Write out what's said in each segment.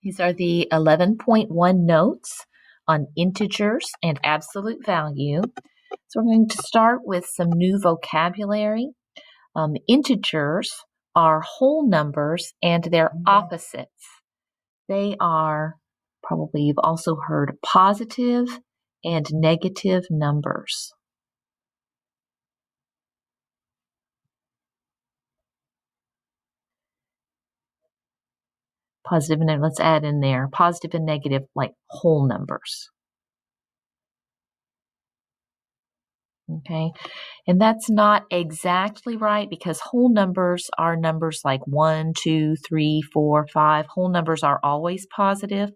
These are the 11.1 notes on integers and absolute value. So we're going to start with some new vocabulary. Integers are whole numbers and their opposites. They are, probably you've also heard, positive and negative numbers. Positive and let's add in there positive and negative, like whole numbers. Okay, and that's not exactly right because whole numbers are numbers like 1, 2, 3, 4, 5. Whole numbers are always positive.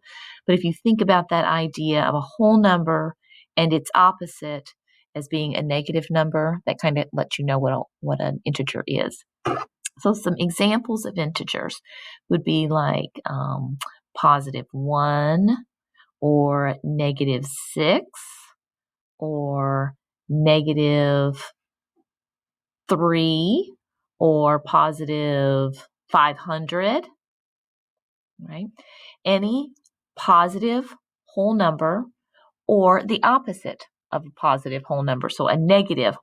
But if you think about that idea of a whole number and its opposite as being a negative number, that kind of lets you know what an integer is. So some examples of integers would be like positive 1 or negative 6 or negative 3 or positive 500, right? Any positive whole number or the opposite of a positive whole number, so a negative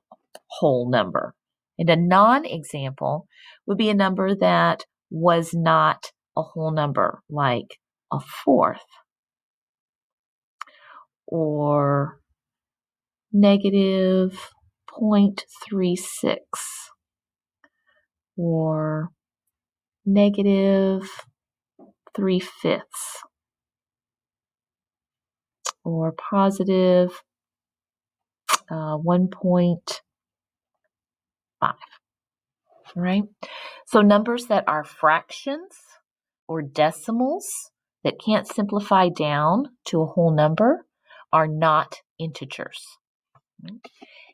whole number. And a non-example would be a number that was not a whole number, like a fourth or negative 0.36 or negative 3/5 or positive 1.5, right? So numbers that are fractions or decimals that can't simplify down to a whole number are not integers.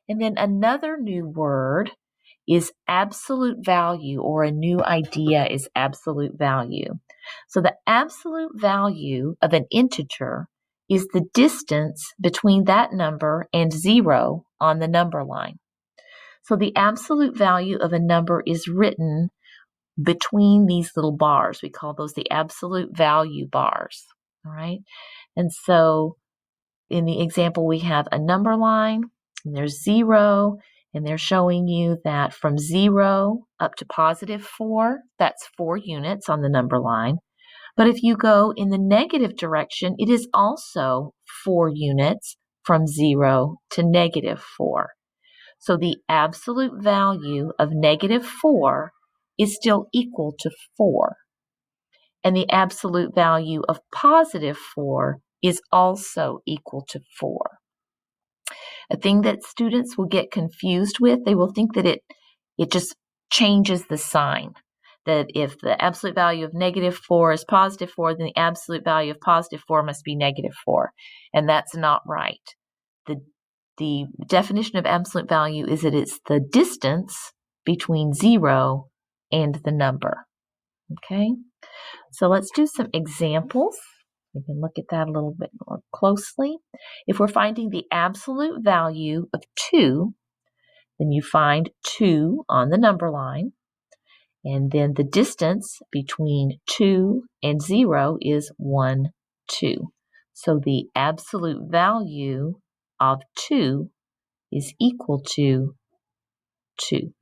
And then another new word is absolute value, or a new idea is absolute value. So the absolute value of an integer is the distance between that number and 0 on the number line. So the absolute value of a number is written between these little bars. We call those the absolute value bars, all right? And so in the example, we have a number line, and there's 0, and they're showing you that from 0 up to positive 4, that's 4 units on the number line. But if you go in the negative direction, it is also 4 units from 0 to negative 4. So the absolute value of negative 4 is still equal to 4. And the absolute value of positive 4 is also equal to 4. A thing that students will get confused with, they will think that it just changes the sign. That if the absolute value of negative 4 is positive 4, then the absolute value of positive 4 must be negative 4. And that's not right. The definition of absolute value is that it's the distance between 0 and the number. Okay? So let's do some examples. We can look at that a little bit more closely. If we're finding the absolute value of 2, then you find 2 on the number line, and then the distance between 2 and 0 is 1, 2. So the absolute value of 2 is equal to 2.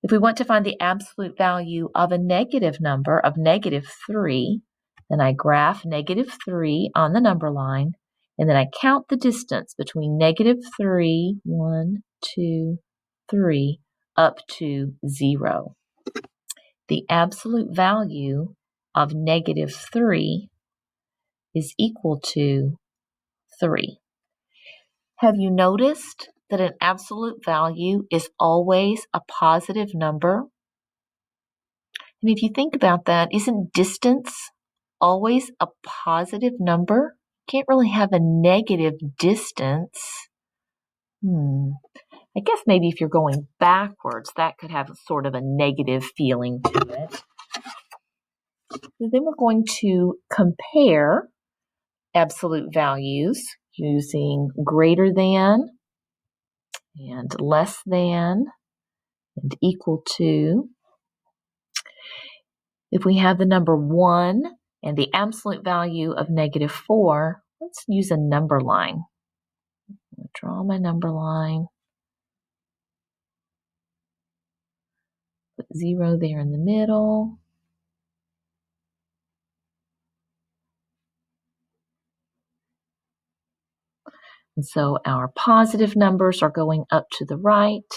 If we want to find the absolute value of a negative number of negative 3, then I graph negative 3 on the number line, and then I count the distance between negative 3, 1, 2, 3, up to 0. The absolute value of negative 3 is equal to 3. Have you noticed that an absolute value is always a positive number? And if you think about that, isn't distance always a positive number? Can't really have a negative distance. I guess maybe if you're going backwards, that could have sort of a negative feeling to it. So then we're going to compare absolute values using greater than and less than and equal to. If we have the number 1 and the absolute value of -4, let's use a number line. I'll draw my number line. Put 0 there in the middle. And so our positive numbers are going up to the right,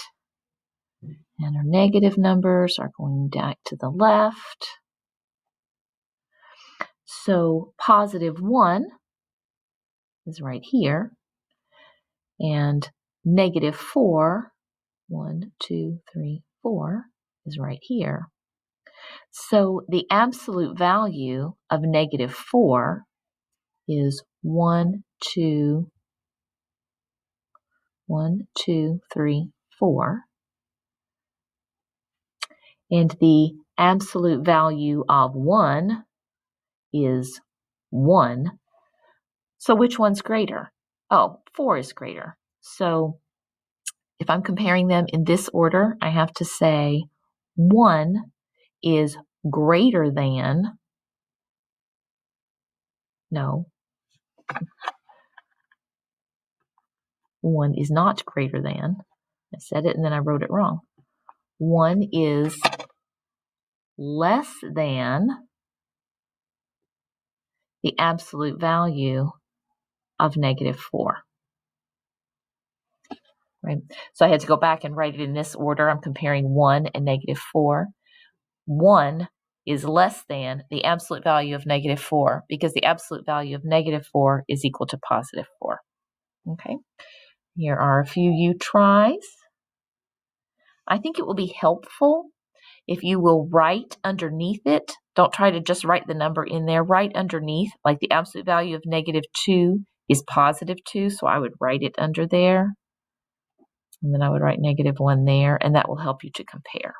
and our negative numbers are going back to the left. So +1 is right here, and -4, 1, 2, 3, 4, is right here. So the absolute value of -4 is 1, 2, 3, 4. And the absolute value of 1 is 1. So which one's greater? Oh, 4 is greater. So if I'm comparing them in this order, I have to say 1 is greater than, no, 1 is not greater than. I said it and then I wrote it wrong. 1 is less than the absolute value of -4. Right? So I had to go back and write it in this order. I'm comparing 1 and -4. 1 is less than the absolute value of -4 because the absolute value of -4 is equal to +4. Okay, here are a few you tries. I think it will be helpful if you will write underneath it. Don't try to just write the number in there. Write underneath, like the absolute value of -2 is +2, so I would write it under there. And then I would write -1 there, and that will help you to compare.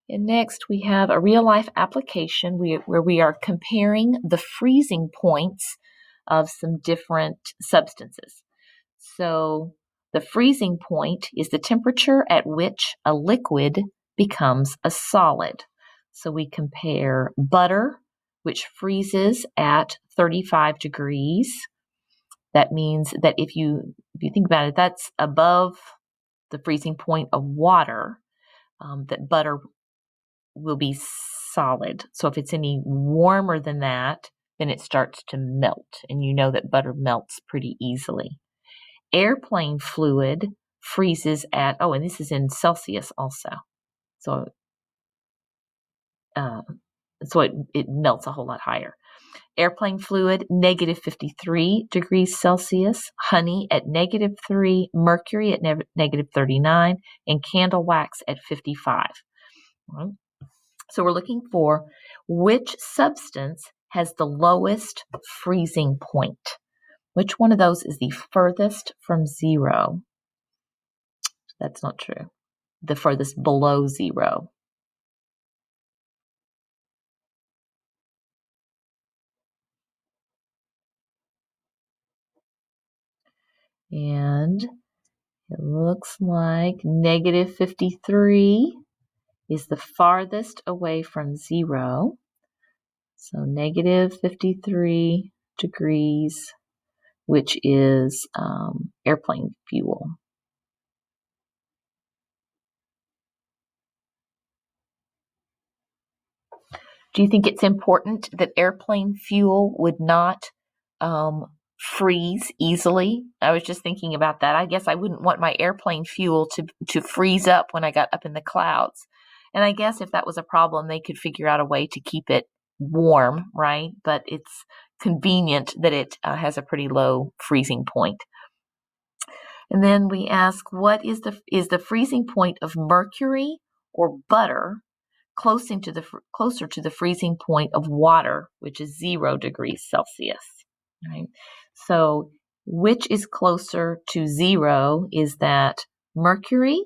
And next we have a real-life application where we are comparing the freezing points of some different substances. So the freezing point is the temperature at which a liquid becomes a solid. So we compare butter, which freezes at 35 degrees. That means that if you think about it, that's above the freezing point of water, that butter will be solid. So if it's any warmer than that, then it starts to melt. And you know that butter melts pretty easily. Airplane fluid freezes at, oh, and this is in Celsius also. So, it melts a whole lot higher. Airplane fluid, -53 degrees Celsius, honey at -3, mercury at -39, and candle wax at 55. Right? So we're looking for which substance has the lowest freezing point. Which one of those is the furthest from 0? That's not true. The furthest below 0. And it looks like -53 is the farthest away from 0. So -53 degrees, which is airplane fuel. Do you think it's important that airplane fuel would not freeze easily? I was just thinking about that. I guess I wouldn't want my airplane fuel to freeze up when I got up in the clouds. And I guess if that was a problem, they could figure out a way to keep it warm, right? But it's convenient that it has a pretty low freezing point. And then we ask, what is the freezing point of mercury or butter closer to the freezing point of water, which is 0 degrees Celsius? Right? So which is closer to 0? Is that mercury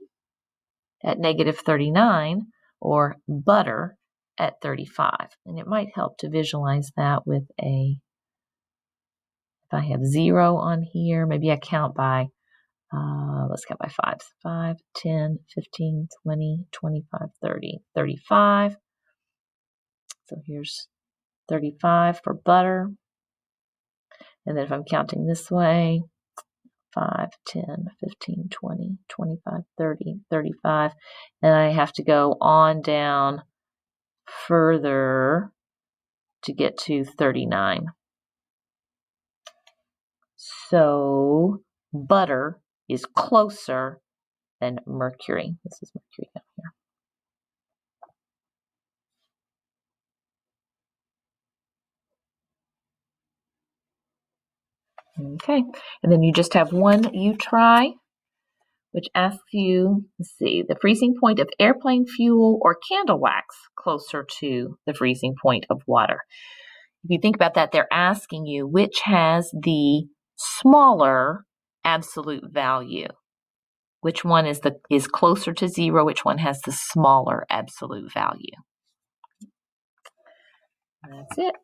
at -39 or butter at 35? And it might help to visualize that with if I have 0 on here, maybe I count by Let's count by fives. 5, 10, 15, 20, 25, 30, 35. So here's 35 for butter. And then if I'm counting this way, 5, 10, 15, 20, 25, 30, 35. And I have to go on down further to get to 39. So butter is closer than mercury. This is mercury down here. Okay, and then you just have one you try, which asks you, let's see, the freezing point of airplane fuel or candle wax closer to the freezing point of water. If you think about that, they're asking you which has the smaller absolute value. Which one is closer to 0? Which one has the smaller absolute value? That's it.